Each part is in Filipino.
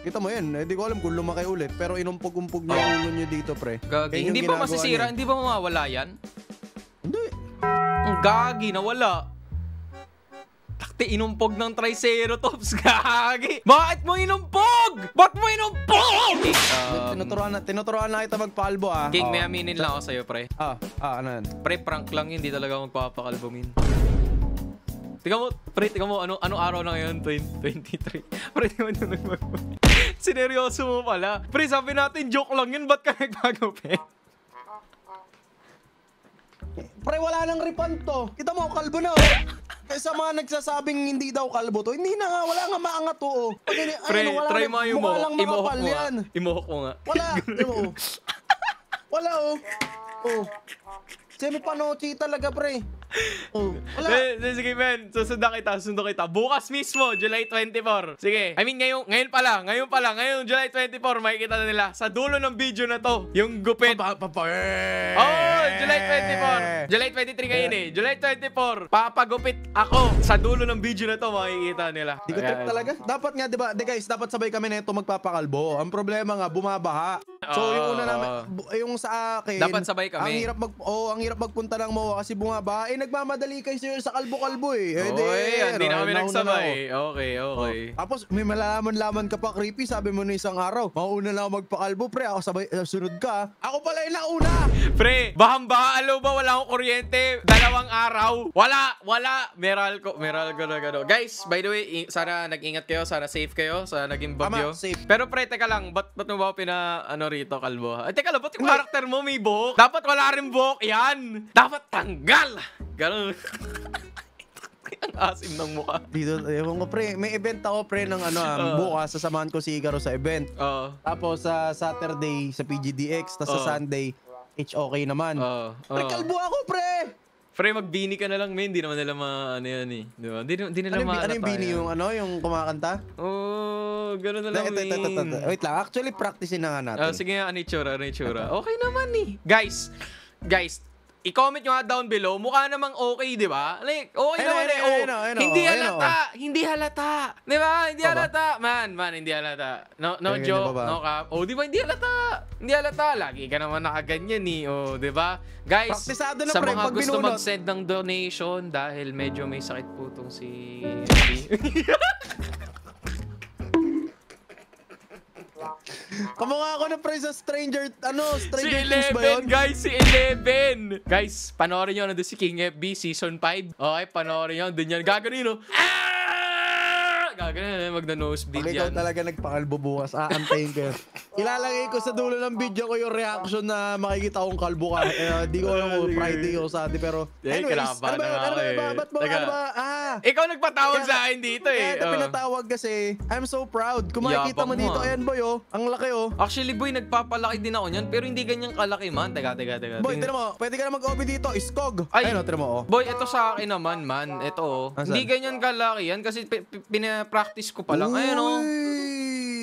Kita mo yan. Hindi ko alam kung lumaki ulit. Pero inumpog-umpog niya yung ulo niyo dito, pre. Gagi. Hindi ba masisira? Hindi ba mawawala yan? Hindi. Ang gagi, nawala. Takti, inumpog ng Triceratops. Gagi. Bakit mo inumpog? Bakit mo inumpog? Tinuturuan na kita magpaalbo, ah. King, may aminin lang ako sa'yo, pre. Ano yan? Pre, prank lang yun. Hindi talaga magpapakalbo, min. Tingnan mo, pre, tingnan mo, anong araw na ngayon? 2023. Pre, tingnan mo nagmagmag. Sineryoso mo pala. Pre, sabi natin, joke lang yun. Ba't ka nagpagupit? Pre, wala nang refund to. Kita mo, kalbo na, oh. Kaysa mga nagsasabing hindi daw kalbo to, hindi na nga, wala nga maangat to, oh. Pre, try mo yung imohok mo nga. Imohok mo nga. Wala, oh. Wala, oh. Oh. Semi-panochi talaga, pre. Oh, wala. Sige, men. Susundan kita. Bukas mismo, July 24. Sige. I mean, ngayon pa lang, July 24, makikita na nila sa dulo ng video na to, yung gupit. July 24. July 23 ngayon eh. July 24, papagupit ako. Sa dulo ng video na to, makikita nila. Di ko trip talaga. Dapat nga, di ba, guys, dapat sabay kami na ito magpapakalbo. Ang problema nga, bumabaha. So, yung una namin, yung sa akin, dapat sabay kami. Ang hirap magpunta ng MOA kasi bumabaha. Nagmamadali kayo sa kalbo-kalbo eh. Hindi na kami nagsabay. Okay. Tapos may malalaman-laman ka pa, creepy. Sabi mo na isang araw, mauna na ako magpakalbo, pre. Ako sabay, sunod ka. Ako pala yung nauna. Pre, bahang-baha, alo ba? Wala akong kuryente. 2 araw. Wala. Meral ko na gano. Guys, by the way, sana nag-ingat kayo. Sana safe kayo. Sana naging bagyo. Safe. Pero pre, teka lang. Ba't mo ba rito, kalbo? Ay, teka lang, ba't yung karakter mo may buhok? Dapat wala rin buhok yan. Dapat tanggal. Ganun. Ang asim ng mukha. Dito, ewan ko, pre. May event ako, pre, ng bukas. Sasamahan ko si Igaro sa event. Tapos sa Saturday, sa PGDX. Tapos sa Sunday, HOK naman. Pre, kalbo ako, pre! Pre, magbini ka na lang, men. Hindi naman nila ano yan eh. Di ba? Hindi nila ano yung bini? Yung kumakanta? Gano'n na lang, men. Wait lang. Actually, practicein na nga natin. Sige nga, ano itsura? Okay naman eh. Guys, i-comment nyo nga down below. Mukha namang okay, di ba? Like, okay naman eh. Hindi halata. Di ba? Hindi halata. Man, hindi halata. No joke, no cap. Di ba? Hindi halata. Lagi ka naman nakaganyan eh. Di ba? Guys, sa mga gusto mag-send ng donation dahil medyo may sakit po itong si... Kamukha ako na pre sa Stranger si Things ba yun? Guys, si 11. Guys, panoorin nyo nandun si King FB Season 5. Okay, panoorin nyo. Doon yan. Gaganin, no? Gaganin, magna-nosebleed yan. Pag ikaw talaga nagpakalbo bukas, aantayin ko. Ilalagay ko sa dulo ng video ko yung reaction na makikita kong kalbo ka. Di ko alam kung Friday o Saturday, pero anyways, ikaw nagpatawag sa akin dito eh. Kaya pinatawag kasi, I'm so proud. Kung makikita mo dito, ayan boy, ang laki oh. Actually boy, nagpapalaki din ako niyan, pero hindi ganyan kalaki man. Teka. Boy, tira mo, pwede ka na mag-OB dito, iskog. Ayun, tira mo oh. Boy, ito sa akin naman man, ito oh. Hindi ganyan kalaki yan kasi pina-practice ko pa lang. Ayun oh.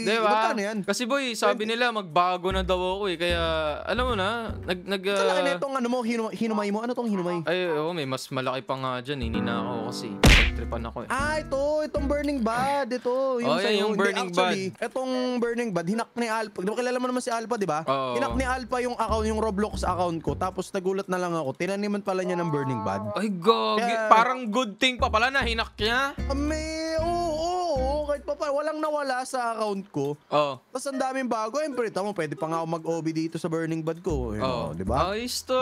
Diba? Kasi boy, sabi nila magbago na daw ako eh. Kaya, alam mo na, sa laki na itong hinumay mo. Ano tong hinumay? Ay, may mas malaki pa nga dyan. Hinina ako kasi. Tripan ako eh. Itong Burning Bad. Ito. Yung Burning Bad. Itong Burning Bad, hinak ni Alpha. Di ba kilala mo naman si Alpha, di ba? Hinak ni Alpha yung account, yung Roblox account ko. Tapos nagulat na lang ako. Tinaniman pala niya ng Burning Bad. Ay, gagi. Parang good thing pa pala na hinak niya. Kahit pa walang nawala sa account ko. Tapos ang daming bago. Tamo, pwede pa nga ako mag-OB dito sa Burning Bad ko. Di ba? Ayos to.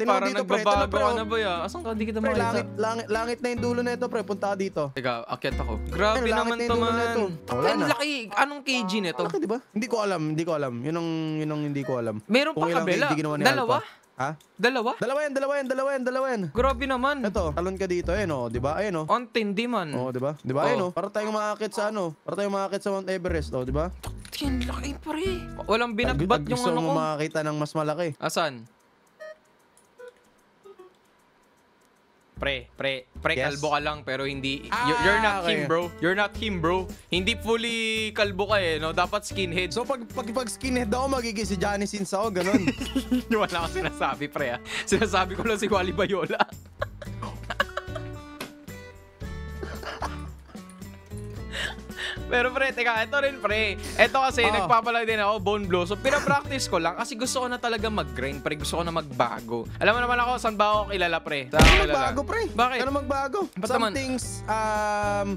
Parang nagbabago ka na ba ya? Asan ka? Hindi kita makita. Langit na yung dulo na ito, pre. Punta ka dito. Teka, akyat ako. Grabe naman to man. Ang laki. Anong kg nito? Laki, di ba? Hindi ko alam. Yun ang hindi ko alam. Meron pa kabela. Dalawa? Ha? Dalawa yan. Grabe naman. Ito, talon ka dito, di ba? Ang tindi man. Di ba? Para tayong makakit sa Mount Everest, di ba? Yan, laki pre. Walang binatbat yung gusto mo makakita ng mas malaki. Asan? Pre, kalbo ka lang pero hindi, you're not him bro. You're not him bro. Hindi fully kalbo ka no? Dapat skinhead. So pag skinhead ako, magiging si Johnny Sins ako, ganun. Wala akong sinasabi pre Sinasabi ko lang si Wally Bayola. Pero pre, teka, ito rin pre. Ito kasi, nagpapalag din ako, Bone Blossom. Pinapractice ko lang kasi gusto ko na talaga mag-grind, pre. Gusto ko na magbago. Alam mo naman ako, saan ba ako kilala, pre? Ano magbago, pre? Bakit? Ano magbago? Ba't Some naman? things,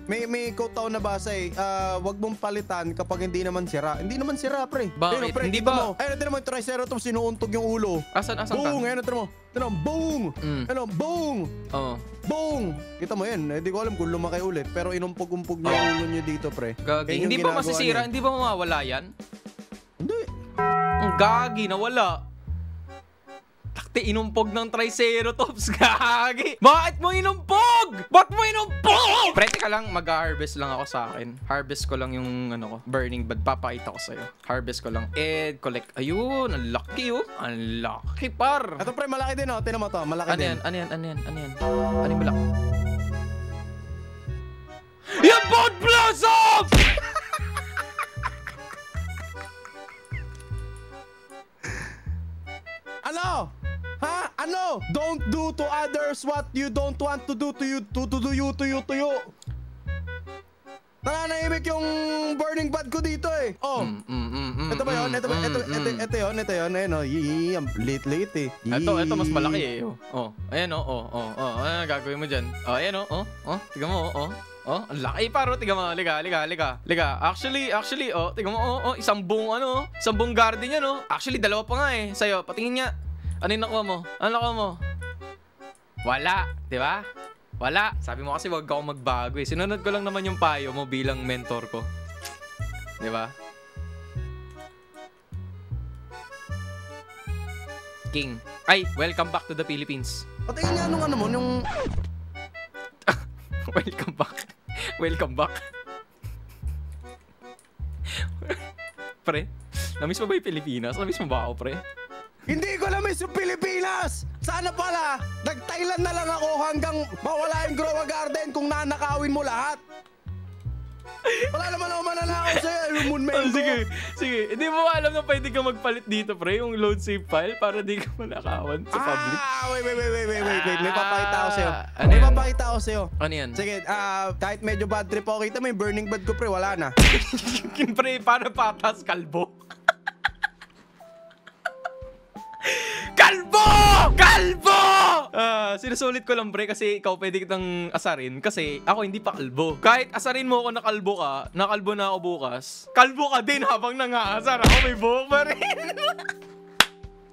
may quote ako nabasa eh. Wag mong palitan kapag hindi naman sira. Hindi naman sira, pre. Bakit? Pre, Hindi kita ba? mo. Ayun, natin mo, Triceratops, sinuuntog yung ulo. Asan ka? Boom! Ayun, natin mo. Ano, boom! Ano, boom! Oo. Boom! Kita mo yan. Hindi ko alam kung lumaki ulit. Pero inumpog-umpog niya yung ulo niyo dito, pre. Gagi. Yan yung Hindi ba ginagawa masisira? niya. Hindi ba mawawala yan? Hindi. Ang gagi, nawala. Takte, inumpog ng Triceratops, gagi. Bakit mo inumpog? Bakit mo inumpog? Pre, teka lang, mag-harvest lang ako sa akin. Harvest ko lang yung, ano ko, burning bud. Papakita ko sa'yo. Harvest ko lang. Collect. Ayun, ang laki, oh. Ang laki, par. Ito, pre, malaki din, oh. Tinan mo to. Malaki Ano din. yan? Ano yan? Ano yan? Ano yan? Ano yung malaki? Yung Bone Blossom! Ano? Ha? Ano? Don't do to others what you don't want to do to you. To you. Nananahimik yung burning bud ko dito eh. Oh. Ito ba yun? Ito yun. Ayun o. Ang late eh. Ito mas malaki eh. Oh. Ayan oh. Ano gagawin mo dyan? Oh, ayan oh. Tiga mo oh. Oh, ang laki paro. Tiga mo. Liga. Actually, oh. Tiga mo oh. Isang buong garden yan oh. Actually, dalawa pa nga eh. Sa'yo, patingin nga. Ano yung nakuha mo? Ano nakuha mo? Wala. Diba? Wala. Sabi mo kasi wag ako magbago eh. Sinunod ko lang naman yung payo mo bilang mentor ko. Diba? King. Ay, welcome back to the Philippines. Patingin nga nung ano mo, yung... Welcome back. Welcome back. Pre, namiss mo ba yung Pilipinas? Namiss mo ba ako, pre? Hindi ko na-miss yung Pilipinas! Sana pala, nag-Thailand na lang ako hanggang mawala yung Growa Garden kung nanakawin mo lahat. Wala naman ako mananakaw sa'yo, yung Moon Mango. Sige. Hindi mo alam na pwede ka magpalit dito, pre, yung load save file para di ka manakawan sa public. Wait. May papakita ako sa'yo. Ano May yan? papakita ako sa'yo. Ano yan? Sige, kahit medyo bad trip ako, kita mo yung burning bud ko, pre, wala na. Pre, para patas, kalbo. Kalbo! Sinusulit ko lang, pre, kasi ikaw pwede kitang asarin kasi ako hindi pa kalbo. Kahit asarin mo ako na kalbo na ako bukas, kalbo ka din habang nangaasar ako, may buhok pa rin.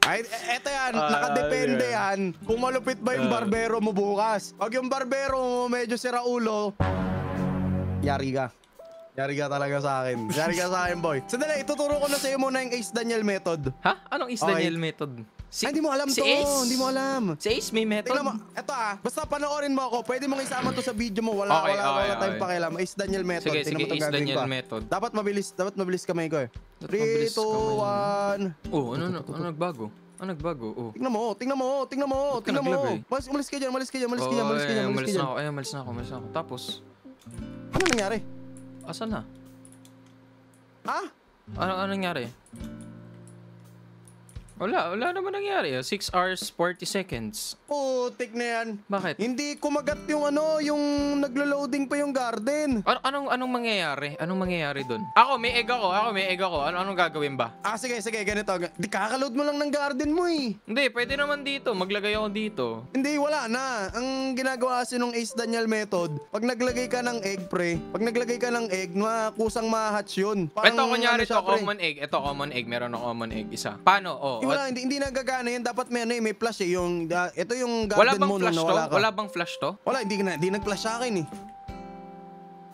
Ay, eto yan, nakadepende yan kung malupit ba yung barbero mo bukas. Pag yung barbero mo medyo sira ulo, yari ka. Yari ka talaga sa akin. Yari ka sa akin, boy. Sandali, ituturo ko na sa'yo muna yung Ace Daniel method. Ha? Anong Ace Daniel method? Ay, hindi mo alam si to. Ace? Hindi mo alam. Si Ace may method? Tingnan mo, eto basta panoorin mo ako. Pwede mong isama to sa video mo. Wala tayong pakialam. Ace Daniel method. Sige, Tingnan mo Ace gagawin Daniel ko. method. Dapat mabilis kamay ko eh. 3, 2, 1. Oh, ano nagbago? Ano nagbago? Oh. Tingnan mo. Umalis ka dyan. Umalis na ako. Tapos, ano nangyari? asan na? Ha? Ano nangyari? Wala naman nangyari. 6 hours, 40 seconds. Putik na yan. Bakit? Hindi kumagat yung yung naglo-loading pa yung garden. Anong mangyayari? Anong mangyayari dun? Ako, may egg ako. Anong gagawin ba? Sige, ganito. Di kakaload mo lang ng garden mo eh. Hindi, pwede naman dito. Maglagay ako dito. Hindi, wala na. Ang ginagawa kasi nung Ace Daniel method, pag naglagay ka ng egg, pre, kusang ma-hatch yun. Ito, kunyari siya, pre. common egg. Ito, common egg. Meron ako common egg. Isa. Paano? Wala, hindi nagagana yan. Dapat may flash eh. Ito yung garden mo nung nawala ka. Wala bang flash to? Wala, hindi nag-flash sa akin eh.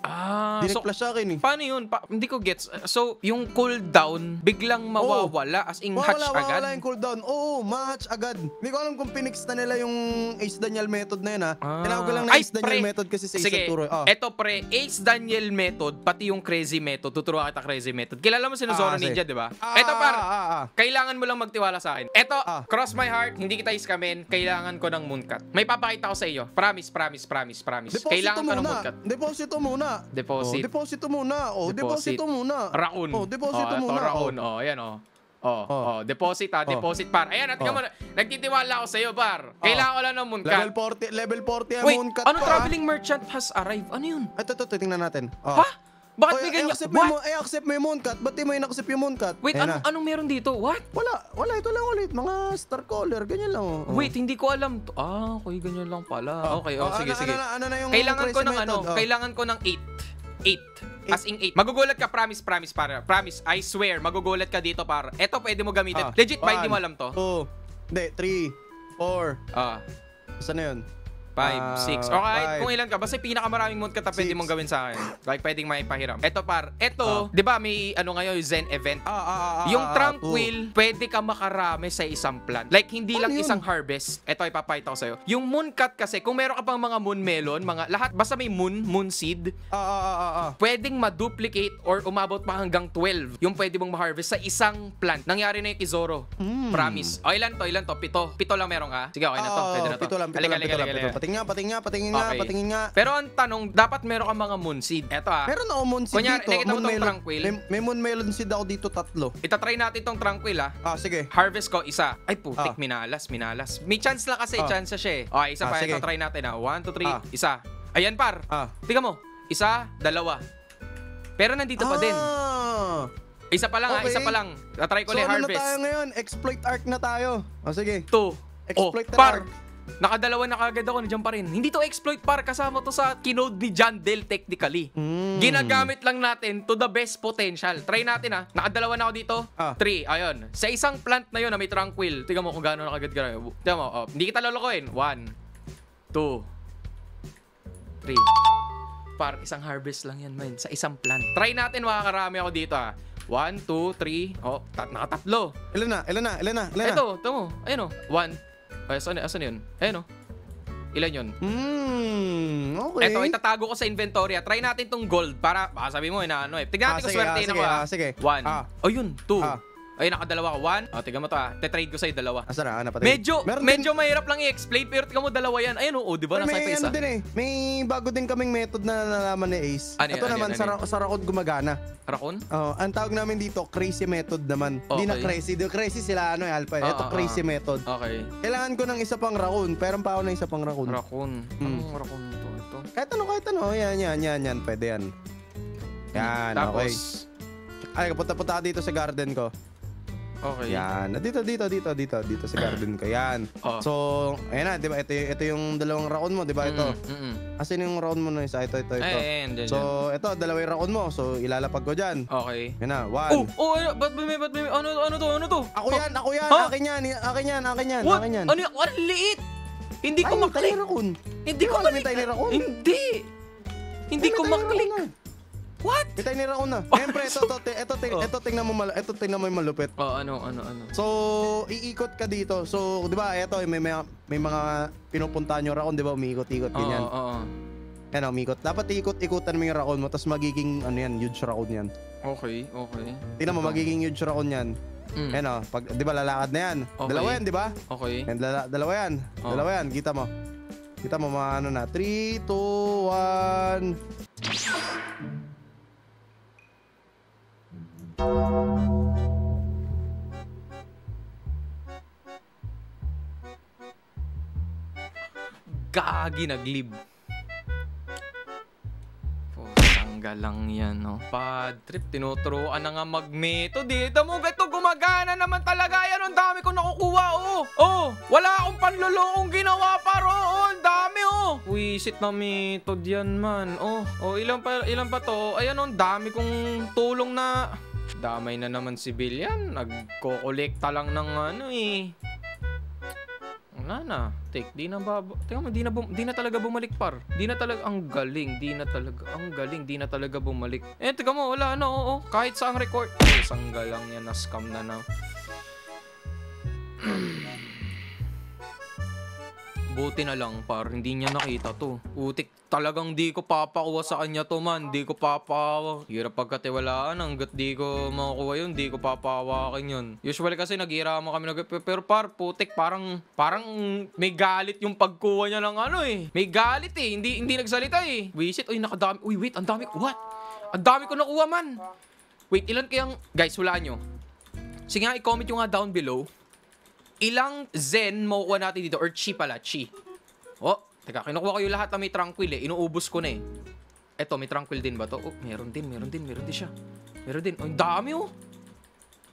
Hindi nag-flash sa akin eh. Paano yun? Hindi ko gets. So, yung cooldown, biglang mawawala as in hatch agad? Wala yung cooldown. Oo, ma-hatch agad. Hindi ko alam kung pinix na nila yung Ace Daniel method na yun ha. Tinawag ko lang na Ace Daniel method kasi sa Ace Turo. Eto pre, Ace Daniel method, pati yung crazy method. Tuturuan kita crazy method. Kilala mo si Zoro Ninja, di ba? Eto par, kailangan mo lang magtiwala sa akin. Eto, cross my heart, hindi kita iskamin, kailangan ko ng mooncut. May papakita ko sa iyo. Promise. Kailangan ko ng mooncut. Deposito muna. Deposito muna. Raccoon. Deposito muna. Raccoon. Ayan deposit deposit par. Ayan, at nagtitiwala ako sa iyo par. Kailangan ko lang ng mooncut. Level 40 ang Wait, mooncut. Traveling merchant has arrived? Ano yun? Ito, tingnan natin. Ha? Bakit may ganyan? What? accept mo yung mooncut. Ba't di mo in-accept yung mooncut? Wait, anong meron dito? What? Wala, ito lang ulit. Mga star color, ganyan lang. Oh. Wait, hindi ko alam. Okay, ganyan lang pala. Okay, sige, sige. Ano na yung Kailangan ko ng method? kailangan ko ng 8. As in 8. Magugulat ka, promise, I swear, magugulat ka dito, par. Eto, pwede mo gamitin. Legit ba, hindi mo alam to? 2, hindi, 3, 4. Saan na yun? 5, 6. O kahit kung ilan ka, basta pinakamaraming mooncut na pwede mong gawin sa akin. Like, pwedeng maipahiram. Eto, par. Eto, di ba may ngayon, Zen event? Yung tranquil, pwede ka makarami sa isang plant. Like, hindi lang isang harvest. Eto, ipapakita ko sa'yo. Yung mooncut kasi, kung meron ka pang mga moon melon, lahat, basta may moon seed, pwedeng ma-duplicate or umabot pa hanggang 12 yung pwede mong ma-harvest sa isang plant. Nangyari na yung Kizoro. Promise. O, ilan to? 7. 7 lang meron ka? Sige, okay na to. Pwede na to. 7 lang. Patingin nga. Pero ang tanong, dapat meron ka mga moon seed. Eto Meron ako moon seed kunyari, dito. Nakita mo tong tranquil? May moon melon seed ako dito 3. Itatry natin tong tranquil sige. Harvest ko, isa. Ay putik, minalas. May chance lang kasi, chance siya eh. Okay, isa pa. Sige. Ito try natin 1, 2, 3. Isa. Ayan par. Tingnan mo. Isa, 2. Pero nandito pa din. Isa pa lang isa pa lang. Try ko ulit harvest. So ano na tayo ngayon? Exploit arc na tayo. Sige. 2. Exploit par. arc. Nakadalawa na kagad ako, nandiyan pa rin. Hindi to exploit par, kasama to sa kinode ni John Del technically. Ginagamit lang natin to the best potential. Try natin Nakadalawa na ako dito. 3, ayun. Sa isang plant na yun na may tranquil, tingnan mo kung gaano na kagad ka. Tingnan mo, hindi kita lolokohin. 1, 2, 3. Par, isang harvest lang yan, man. Sa isang plant. Try natin, makakarami ako dito 1, 2, 3. Nakatatlo. Ilan na? Ito, ito mo. Ayun 1. Asan yun? Ayun Ilan yun? Okay. Eto, itatago ko sa inventory. Try natin tong gold para, baka sabi mo, tignan natin kung swertein ako Sige. 1. Ayun, 2. Ayun, nakadalawa ka. 1. Tignan mo to Te-trade ko sa'yo 2. Asa na? Medyo mahirap lang i-explain, pero tignan mo 2 yan. Ayun di ba? Nasa May isa. din May bago din kaming method na nalaman ni Ace. Ito naman, sa rakon gumagana. Rakon? Ang tawag namin dito, crazy method naman. Hindi na crazy. Crazy sila, alpha. Ito, crazy method. Okay. Kailangan ko ng isa pang rakon. Pero pa ako ng isa pang rakon. Rakon? Anong rakon to? Ito? Kahit ano. Yan. Pwede yan. Yan, okay. Ay, punta ka dito sa garden ko. Okay. Yan. Dito sa garden ko. Yan. So, ayan na, 'di ba? Ito yung dalawang rakon mo, 'di ba? Ito. Asan yung rakon mo na isa? Ito. So, ito, dalawa yung rakon mo. So, ilalapag ko diyan. Okay. Yan na. 1. Ba't may ano to? Ako yan. Akin yan. What? Ano yan? What? Liit! Hindi ko maklik. Hindi ko maklik. Hindi ko maklik. What? May tiny rakon na. Siyempre, ito tingnan mo yung malupit. Ano? So, iikot ka dito. So, 'di ba? Ito may mga pinupuntahan yung rakon, 'di ba? Umiikot-ikot ganyan. Yan, umiikot. Dapat iikot-ikutan mo yung rakon mo, tapos magiging huge rakon yan. Okay. Tingnan mo, magiging huge rakon yan. Yan pag 'di ba lalakad na yan. Okay. Dalawa yan, 'di ba? Okay. Yan, dalawa yan. Dalawa yan, kita mo. Kita mo mga na. 3, 2, 1. Gagi, naglib. Tanggal lang yan, Bad trip, tinuturuan na nga mag-method. Dito mo, ito gumagana naman talaga yan. Ang dami ko nakukuha, wala akong panlulokong ginawa paro. Ang dami, Wisit na method yan, man. Ilan pa to? Ayan, ang dami kong tulong na. Damay na naman si Billian. Nagko-kolekta lang ng Wala na. Di na talaga bumalik par. Di na talaga, ang galing. Di na talaga bumalik. Teka mo, wala na, Kahit sa ang record. Sangga lang yan, na-scam na. Buti na lang par, hindi niya nakita to. Utik, talagang di ko papakuha sa kanya to, man. Di ko hirap pagkatiwalaan. Hanggat di ko makukuha yun, di ko papawakin yun. Usually kasi naghihiraman kami pero par, putik, parang may galit yung pagkuha niya ng May galit hindi nagsalita Wisit, nakadami. Wait, ang dami. What? Ang dami ko nakuha, man. Wait, ilan kayang, guys, hulaan nyo. Sige nga, i-comment nyo nga down below. Ilang Zen makukuha natin dito? Or Chi pala, Chi. Teka, kinukuha ko yung lahat na may tranquil Inuubos ko na Eto, may tranquil din ba to? Oh, meron din siya. Meron din. Oh, ang dami oh.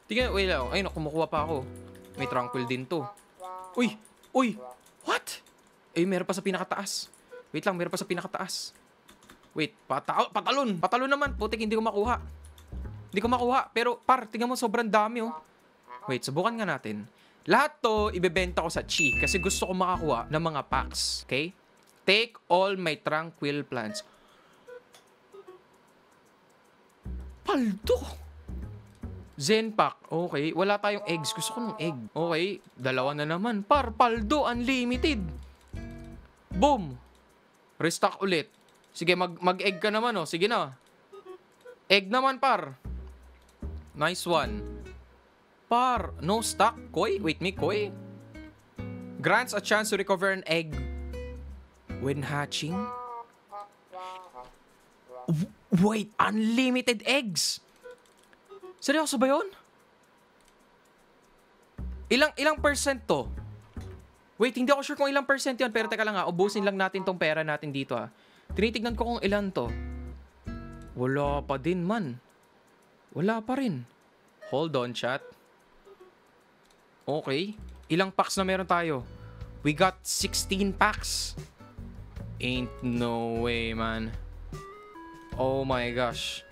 Tingnan, wait lang. Ayun, kumukuha pa ako. May tranquil din to. Uy! What? Eh, meron pa sa pinakataas. Wait lang, meron pa sa pinakataas. Wait, patalon. Patalon naman. Putik, hindi ko makuha. Pero, par, tingnan mo, sobrang dami oh. Wait, subukan nga natin. Lahat to, ibebenta ko sa Chi kasi gusto ko makakuha ng mga packs. Okay? Take all my tranquil plants. Paldo! Zen pack. Okay. Wala tayong eggs. Gusto ko ng egg. Okay. Dalawa na naman. Par, paldo. Unlimited. Boom. Restock ulit. Sige, mag-egg ka naman, oh. Sige na. Egg naman, par. Nice one. Par. No stock. Koi? Wait, me, koi? Grants a chance to recover an egg when hatching. Wait, unlimited eggs. Seryoso ba yun? Ilang percent to? Wait, hindi ako sure kung ilang percent yun. Pero teka lang ha, ubusin lang natin tong pera natin dito ha. Tinitignan ko kung ilan to. Wala pa din man. Wala pa rin. Hold on, chat. Okay. Ilang packs na meron tayo? We got 16 packs. Ain't no way, man. Oh my gosh.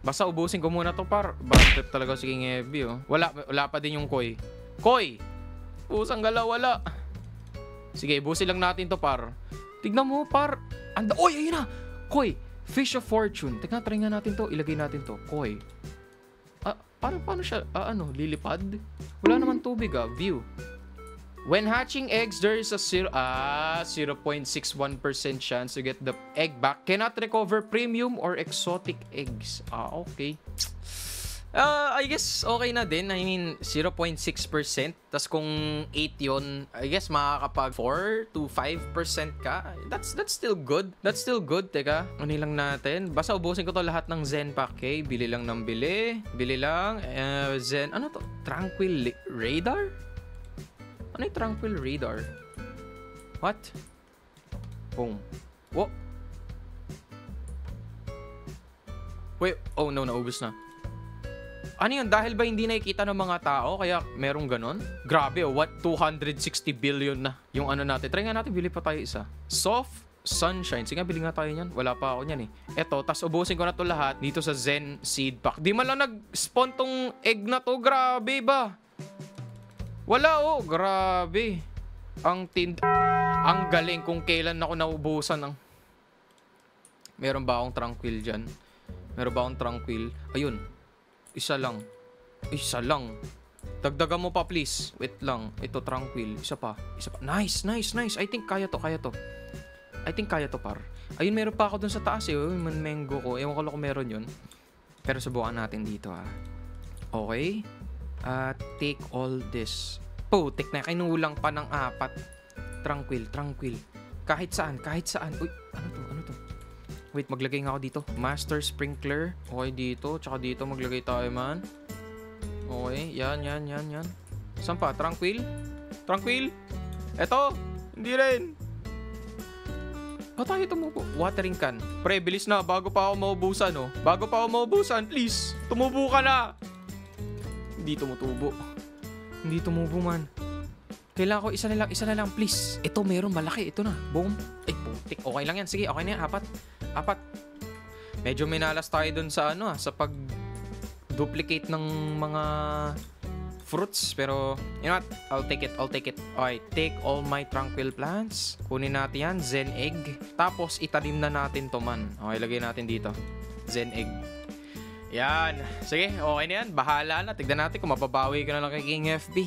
Basta ubusin ko muna to, par. Bad trip talaga si King Heavy, oh. Wala pa din yung koi. Koi! Pusang galaw, wala. Sige, ubusin lang natin to, par. Tignan mo, par. Oy, ayun na! Koi! Fish of Fortune. Teka, try nga natin to. Ilagay natin to. Koi. Paano siya, lilipad? Wala naman tubig, View. When hatching eggs, there is a 0.61% chance to get the egg back. Cannot recover premium or exotic eggs. Okay. I guess okay na din. I mean, 0.6%. Tas kung 8 yun, I guess makakapag 4 to 5% ka. That's still good. That's still good. Teka, ano lang natin? Basta ubusin ko to lahat ng Zen pack. Okay, bili lang ng bili. Bili lang. Zen, ano to? Tranquil Radar? Ano yung Tranquil Radar? What? Boom. What? Wait. Oh no, naubos na. Ano yun? Dahil ba hindi nakikita ng mga tao? Kaya merong ganon? Grabe, what? 260 billion na yung ano natin. Try nga natin, bili pa tayo isa. Soft Sunshine. Sige nga, bili nga tayo niyan. Wala pa ako niyan eh. Eto, tas ubusin ko na to lahat dito sa Zen Seed Pack. Di man lang nag-spawn tong egg na to. Grabe ba? Wala oh, grabe. Ang galing kung kailan ako naubusan ng... Meron ba akong tranquil dyan? Meron ba akong tranquil? Ayun. Isa lang. Dagdagan mo pa please. Wait lang. Ito tranquil. Isa pa. Nice. I think kaya to. I think kaya to, par. Ayun, meron pa ako dun sa taas eh. Manmengo ko. Ewan ko lang kung meron yun. Pero subukan natin dito ha. Okay. Take all this. Putik na, kinulang pa ng 4. Tranquil. Kahit saan. Uy, ano to? Wait, maglagay nga ako dito. Master Sprinkler. Okay, dito. Tsaka dito maglagay tayo, man. Okay, yan. Saan pa? Tranquil? Eto, hindi rin. Tayo tumubo. Watering can. Pre, bilis na. Bago pa ako maubusan, please. Tumubo ka na. Hindi tumubo, man. Kailangan ko isa na lang, please. Ito, meron malaki. Ito na. Boom. Putik. Okay lang yan. Sige, okay na yan. 4. Medyo minalas tayo dun sa sa pag-duplicate ng mga fruits. Pero, you know what? I'll take it. Okay, take all my tranquil plants. Kunin natin yan. Zen egg. Tapos, itanim na natin to, man. Okay, lagay natin dito. Zen egg. Yan. Sige, okay na yan. Bahala na. Tignan natin kung mababawi ko na lang kay King FB.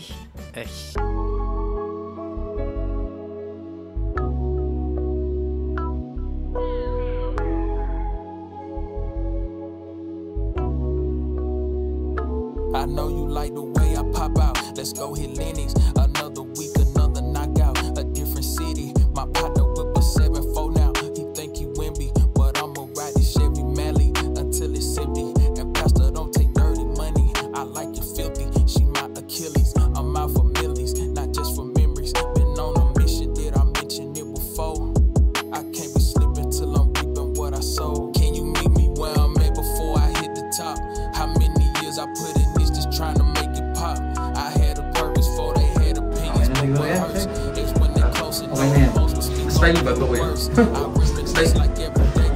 I know you like the way I pop out. Let's go hit Lennox. Another week, another knockout. A different city. My partner whip a 7-4 now. He think he Wimby, but I'ma ride this Chevy Mally until it's empty. And Pastor don't take dirty money. I like it filthy. She my Achilles. I'm out for millies, not just for memories. Been on a mission. Did I mention it before? I can't be slipping till I'm reaping what I Style ba to eh? Style.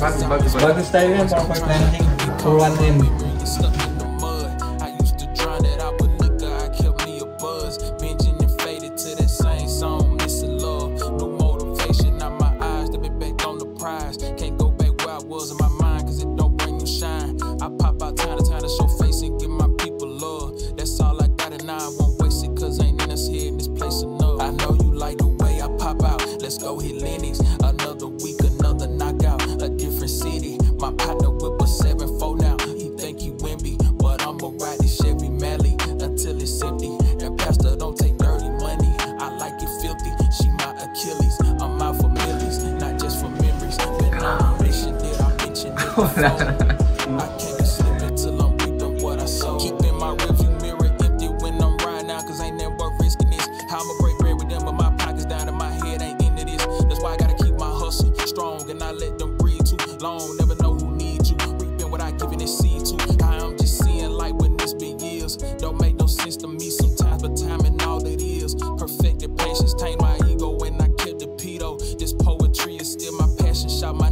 Bago. Bago style yan, parang part landing. For 1M. Stuck in the mud. I used to drown it out with liquor. I kept me a buzz. Binging and faded to that same song. Missing love. No motivation. Now my eyes, they been back on the prize. Can't go back where I was in my mind, cause it don't bring no shine. I pop out time to time to show face and give my people love. That's all I got, and I won't waste it, cause ain't in us here in this place enough. I know you like the way I pop out. Let's go hit Lennox. Another week, another knockout. A different city. My partner whip a 7-4 now. He think he Wimby, but I'ma ride this Chevy Mally until it's empty. And Pastor don't take dirty money. I like it filthy. She my Achilles. I'm out for millies, not just for memories. Been on a mission, did I mention it before? I can't slip until I'm reaping what I sow. Keeping my rearview mirror empty when I'm riding out, cause ain't never worth risking this. How I'ma break bread with them, but my pockets down and my head ain't into this. That's why I gotta keep my hustle strong and not let them breathe too long. Never know who needs you. Reaping without giving it seed to. I'm just seeing light when it's been years. Don't make no sense to me sometimes, but time and all it is. Perfected patience, tame my ego when I kept the pedo. This poetry is still my passion. Shot my